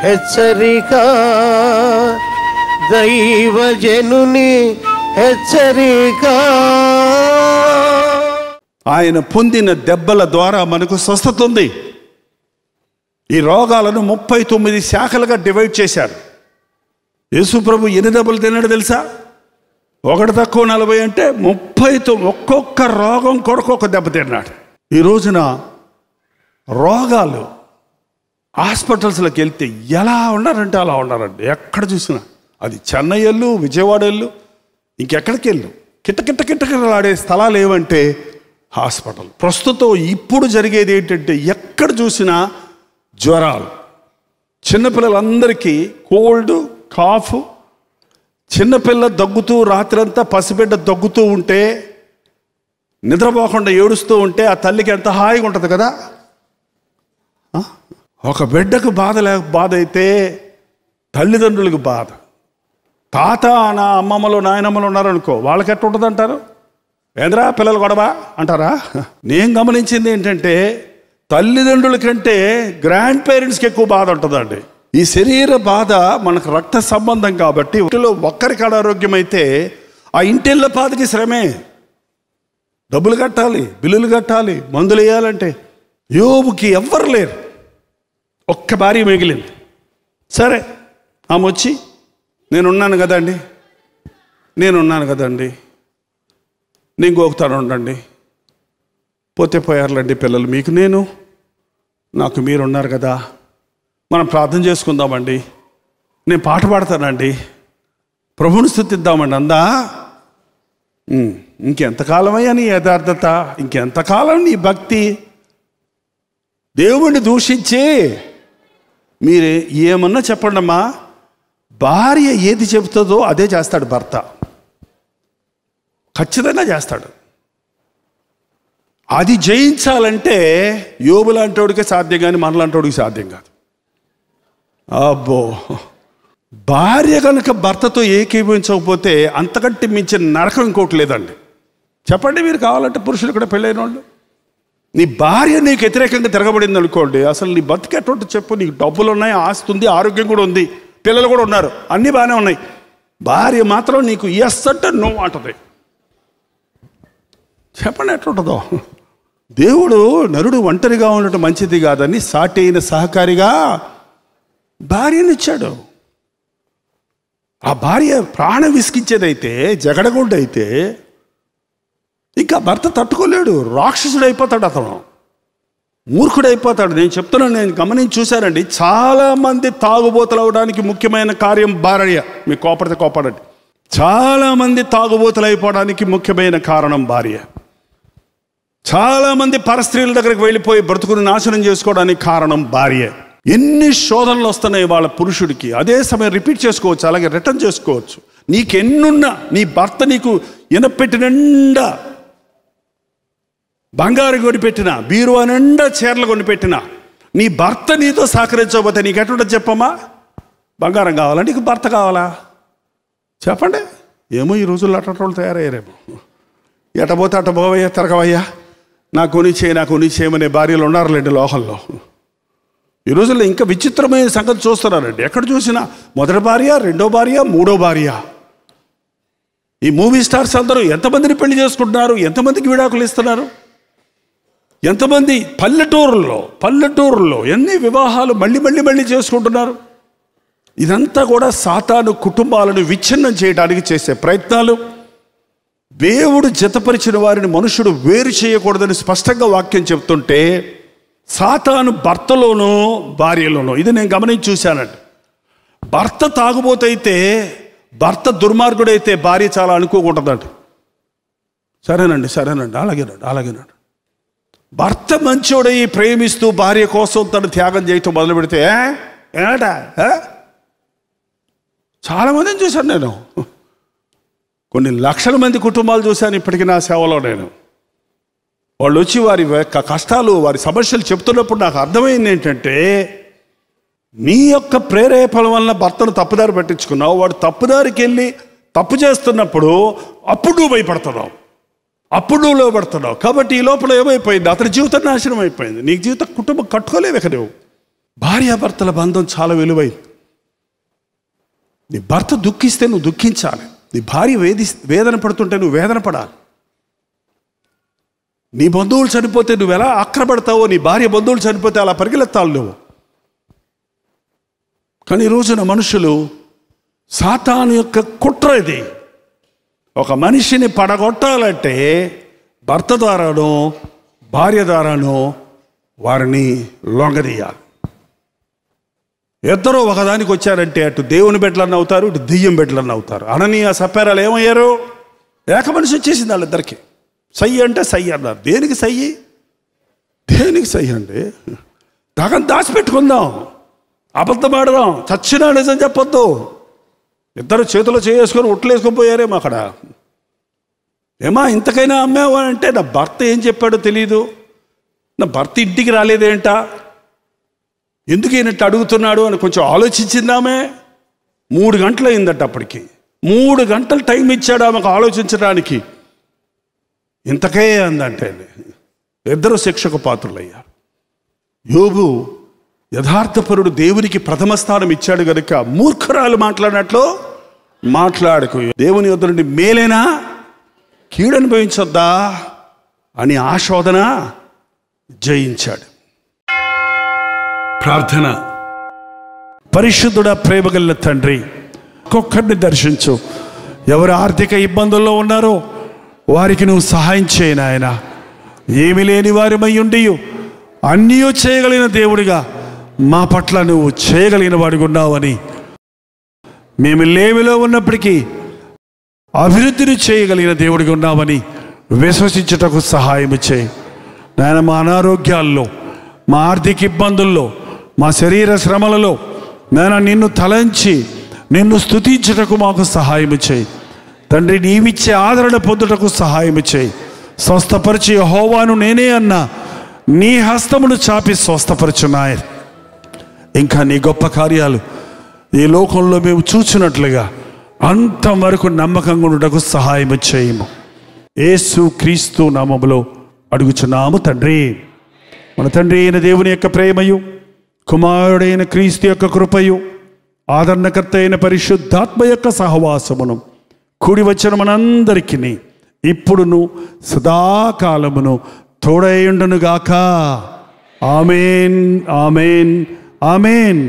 హెచ్చరిక, దైవజనుని హెచ్చరిక. ఆయన పొందిన దెబ్బల ద్వారా మనకు స్వస్థత ఉంది. ఈ రోగాలను 39 శాఖలుగా డివైడ్ చేశారు. యేసు ప్రభు ఎన్ని దెబ్బలు తిన్నాడు తెలుసా? 1 తక్కువ 40 అంటే 39. ఒక్కొక్క రోగం కొరకు ఒక దెబ్బ తిన్నాడు. ఈ రోజున రోగాలు హాస్పిటల్స్లోకి వెళ్తే ఎలా ఉన్నారంటే అలా ఉన్నారండి. ఎక్కడ చూసినా అది చెన్నై వెళ్ళు, విజయవాడ వెళ్ళు, ఇంకెక్కడికి వెళ్ళు, కిట్టకిట్టలాడే స్థలాలు ఏమంటే హాస్పిటల్. ప్రస్తుతం ఇప్పుడు జరిగేది ఏంటంటే ఎక్కడ చూసినా జ్వరాలు. చిన్నపిల్లలందరికీ కోల్డ్, కాఫ్. చిన్నపిల్ల దగ్గుతూ రాత్రంతా పసిబిడ్డ దగ్గుతూ ఉంటే, నిద్రపోకుండా ఏడుస్తూ ఉంటే ఆ తల్లికి ఎంత హాయిగా ఉంటుంది కదా. ఒక బిడ్డకు బాధ అయితే తల్లిదండ్రులకు బాధ. తాత నా అమ్మమ్మలు నాయనమ్మలు ఉన్నారనుకో, వాళ్ళకి ఎట్లా ఉంటుంది అంటారు? ఏంద్రా పిల్లలు గొడవ అంటారా? నేను గమనించింది ఏంటంటే తల్లిదండ్రుల కంటే గ్రాండ్ పేరెంట్స్కి ఎక్కువ బాధ ఉంటుందండి. ఈ శరీర బాధ మనకు రక్త సంబంధం కాబట్టి ఇంటిలో ఒక్కరికి అనారోగ్యం అయితే ఆ ఇంటిళ్ళ బాధకి శ్రమే. డబ్బులు కట్టాలి, బిల్లులు కట్టాలి, మందులు వేయాలంటే. యోబుకి ఎవ్వరు లేరు, ఒక్క భార్య మిగిలింది. సరే, ఆమె వచ్చి నేనున్నాను కదండి, నేను గోకుతాను ఉండండి, పోతే పోయారులండి పిల్లలు, మీకు నేను, నాకు మీరు ఉన్నారు కదా, మనం ప్రార్థన చేసుకుందామండి, నేను పాట పాడతానండి, ప్రభువుని స్తుతిద్దామండి అందా. ఇంకెంతకాలమయ్యా నీ యథార్థత, ఇంకెంతకాలం నీ భక్తి? దేవుణ్ణి దూషించి మీరే ఏమన్నా చెప్పండమ్మా, భార్య ఏది చెబుతుందో అదే చేస్తాడు భర్త, ఖచ్చితంగా చేస్తాడు. అది జయించాలంటే యోబు లాంటోడికే సాధ్యం కానీ మనలాంటోడికి సాధ్యం కాదు. అబ్బో, భార్య కనుక భర్తతో ఏకీభవించకపోతే అంతకంటే మించిన నరకం ఇంకోటి లేదండి. చెప్పండి మీరు కావాలంటే, పురుషులు కూడా పెళ్ళైన వాళ్ళు. నీ భార్య నీకు వ్యతిరేకంగా తిరగబడింది అనుకోండి, అసలు నీ బతికేటువంటి చెప్పు. నీకు డబ్బులు ఉన్నాయి, ఆస్తి ఉంది, ఆరోగ్యం కూడా ఉంది, పిల్లలు కూడా ఉన్నారు, అన్నీ బాగానే ఉన్నాయి. భార్య మాత్రం నీకు ఎస్ అంటే నో అంటది. చెప్పండి ఎట్లుంటుందో. దేవుడు నరుడు ఒంటరిగా ఉండటం మంచిది కాదని సాటి అయిన సహకారిగా భార్యనిచ్చాడు. ఆ భార్య ప్రాణం విసిగించేదైతే, జగడగొడ్డైతే ఇంకా భర్త తట్టుకోలేడు, రాక్షసుడు అయిపోతాడు, అతను మూర్ఖుడైపోతాడు. నేను చెప్తున్నాను, నేను గమనించి చూశానండి. చాలామంది తాగుబోతులు అవడానికి ముఖ్యమైన కార్యం భార్య. మీకు కోపడండి. చాలామంది తాగుబోతులు అయిపోవడానికి ముఖ్యమైన కారణం భార్య. చాలామంది పరస్త్రీల దగ్గరికి వెళ్ళిపోయి బ్రతుకుని నాశనం చేసుకోవడానికి కారణం భార్య. ఎన్ని శోధనలు వస్తున్నాయి వాళ్ళ పురుషుడికి. అదే సమయం రిపీట్ చేసుకోవచ్చు, అలాగే రిటర్న్ చేసుకోవచ్చు. నీకెన్నున్నా, నీ భర్త నీకు ఇనపెట్టి నిండా బంగారు కొనిపెట్టినా, బీరువా నిండా చీరలు కొనిపెట్టినా, నీ భర్త నీతో సహకరించకపోతే నీకు ఎట్లుంటుంది చెప్పమ్మా? బంగారం కావాలా, నీకు భర్త కావాలా? చెప్పండి. ఏమో ఈ రోజుల్లో అట్టోళ్ళు తయారయ్యారేమో. ఎటపోతే అట్ట పోవయ్యా, తిరగవయ్యా, నాకు కొని చేయమనే భార్యలు ఉన్నారులేండి లోకంలో. ఈ రోజుల్లో ఇంకా విచిత్రమైన సంగతి చూస్తున్నారండి. ఎక్కడ చూసినా మొదటి భార్య, రెండో భార్య, మూడో భార్య. ఈ మూవీ స్టార్స్ అందరూ ఎంతమందిని పెళ్లి చేసుకుంటున్నారు, ఎంతమందికి విడాకులు ఇస్తున్నారు, ఎంతమంది పల్లెటూరుల్లో ఎన్ని వివాహాలు మళ్ళీ చేసుకుంటున్నారు. ఇదంతా కూడా సాతాను కుటుంబాలను విచ్ఛిన్నం చేయడానికి చేసే ప్రయత్నాలు. దేవుడు జతపరిచిన వారిని మనుషుడు వేరు చేయకూడదని స్పష్టంగా వాక్యం చెప్తుంటే, సాతాను భర్తలోనూ భార్యలోనూ, ఇది నేను గమనించి చూశానండి. భర్త తాగుబోతైతే, భర్త దుర్మార్గుడైతే భార్య చాలా అనుకోకుంటుందండి. సరేనండి అలాగేనండి. భర్త మంచోడై ప్రేమిస్తూ భార్య కోసం తను త్యాగం చేయటం మొదలు పెడితే ఏడా చాలామందిని చూశాను నేను. కొన్ని లక్షల మంది కుటుంబాలు చూశాను ఇప్పటికీ నా సేవలో నేను. వాళ్ళు వచ్చి వారి కష్టాలు, వారి సమస్యలు చెప్తున్నప్పుడు నాకు అర్థమైంది ఏంటంటే, నీ యొక్క ప్రేరేపణ వలన భర్తను తప్పుదారి పట్టించుకున్నావు. వాడు తప్పుదారికి వెళ్ళి తప్పు చేస్తున్నప్పుడు అప్పుడు నువ్వు భయపడుతున్నావు, అప్పుడు నువ్వు లోపడుతున్నావు. కాబట్టి ఈ లోపల ఏమైపోయింది, అతని జీవితం నాశనం అయిపోయింది. నీకు కుటుంబం కట్టుకోలేవు ఇక నువ్వు. భార్యాభర్తల బంధం చాలా విలువైంది. నీ భర్త దుఃఖిస్తే నువ్వు దుఃఖించాలి. నీ భార్య వేదన పడుతుంటే నువ్వు వేదన పడాలి. నీ బంధువులు చనిపోతే నువ్వు ఎలా ఆక్రపడతావో, నీ భార్య బంధువులు చనిపోతే అలా పరిగెత్తాలి నువ్వు. కానీ ఈ రోజున మనుషులు, సాతాను యొక్క కుట్ర ఇది. ఒక మనిషిని పడగొట్టాలంటే భర్త ద్వారానో భార్య ద్వారానో వారిని లొంగదీయాలి. ఇద్దరు ఒకదానికి వచ్చారంటే అటు దేవుని బిడ్డలన్న అవుతారు, ఇటు దెయ్యం బిడ్డలన్న అవుతారు. అననీయ సప్పారాలు ఏమయ్యారు? ఏక మనిషి వచ్చేసింది వాళ్ళిద్దరికి. సై అంటే సై అన్నారు. దేనికి సై? దేనికి సై అండి? సగం దాచిపెట్టుకుందాం, అబద్ధం ఆడదాం, చచ్చినా నిజం చెప్పొద్దు. ఇద్దరు చేతిలో చేసుకొని ఒట్లేసుకొని పోయారేమో అక్కడ. ఏమా ఇంతకైనా అమ్మావా అంటే, నా భర్త ఏం చెప్పాడో తెలీదు, నా భర్త ఇంటికి రాలేదేంటా, ఎందుకు ఈయనట్టు అడుగుతున్నాడు అని కొంచెం ఆలోచించిందామే. 3 గంటలు అయిందట. అప్పటికి 3 గంటలు టైం ఇచ్చాడు ఆమెకు ఆలోచించడానికి. ఇంతకే అందంటే ఇద్దరు శిక్షకు పాత్రులయ్యారు. యోబు యథార్థపరుడు, దేవునికి ప్రథమ స్థానం ఇచ్చాడు కనుక మూర్ఖురాలు మాట్లాడినట్లు మాట్లాడకు. దేవుని యొద్ద నుండి మేలేనా కీడు అనుభవించొద్దా అని ఆశోధన జయించాడు. ప్రార్థన. పరిశుద్ధుడా, ప్రేమగల తండ్రి, ఒక్కొక్కరిని దర్శించు. ఎవరు ఆర్థిక ఇబ్బందుల్లో ఉన్నారో వారికి నువ్వు సహాయం చేయి నాయన. ఏమి లేని వారిమై ఉండి అన్నీ చేయగలిగిన దేవుడిగా మా పట్ల నువ్వు చేయగలిగిన వాడిగా ఉన్నావని, మేము లేమిలో ఉన్నప్పటికీ అభివృద్ధిని చేయగలిగిన దేవుడిగా ఉన్నామని విశ్వసించుటకు సహాయం చేయి నాయన. మా అనారోగ్యాల్లో, మా ఆర్థిక ఇబ్బందుల్లో, మా శరీర శ్రమలలో నాయన నిన్ను తలంచి నిన్ను స్తుతించుటకు మాకు సహాయం చేయి తండ్రి. నీవిచ్చే ఆదరణ పొందుటకు సహాయం చేయి. స్వస్థపరిచి యెహోవాను నేనే అన్న నీ హస్తమును చాపి స్వస్థపరచున్నాయ. ఇంకా నీ గొప్ప కార్యాలు ఈ లోకంలో మేము చూచినట్లుగా అంతవరకు నమ్మకంగా ఉండటకు సహాయం చేయము. యేసు క్రీస్తు నామములో అడుగుచున్నాము తండ్రి. మన తండ్రి అయిన దేవుని యొక్క ప్రేమయు, కుమారుడైన క్రీస్తు యొక్క కృపయు, ఆదరణకర్త అయిన పరిశుద్ధాత్మ యొక్క సహవాసమును కూడి వచ్చిన మనందరికీ ఇప్పుడును సదాకాలమును తోడైయుండునుగాక. ఆమేన్, ఆమేన్, ఆమేన్.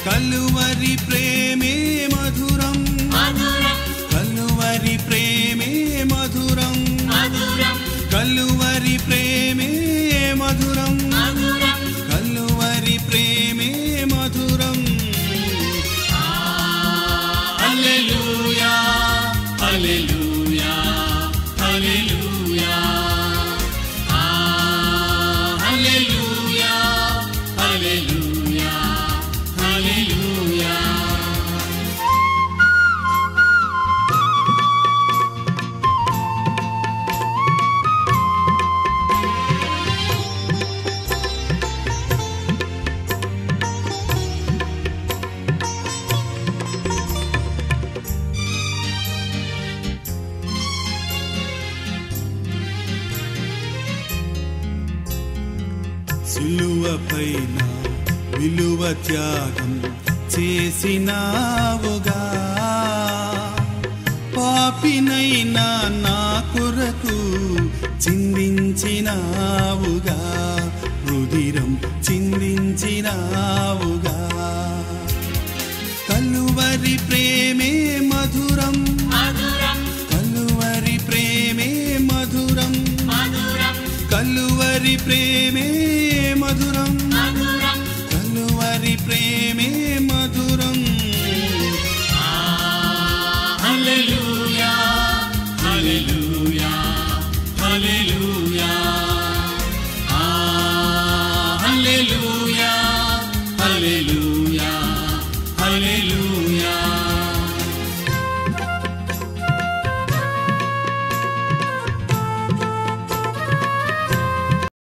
కలువరి ప్రేమే మధురం, కలువరి ప్రేమే మధురం, కలువరి ప్రేమే మధురం, కలువరి ప్రేమే మధురం. హల్లెలూయా, హల్లెలూయా, హల్లెలూయా, హల్లెలూయా, హల్లెలూయా, హల్లెలూయా. సిలువపైన విలువ త్యాగం చేసినావుగా, పాపినైనా నా కొరకు చిందించినావుగా, రుధిరం చిందించినావుగా. కలువరి ప్రేమే మధురం, కలువరి ప్రేమే మధురం, కలువరి ప్రేమే మధురం, కలువరి ప్రేమే మధురం. హల్లెలూయా, హల్లెలూయా, హల్లెలూయా, హల్లెలూయా, హల్లెలూయా, హల్లెలూయా.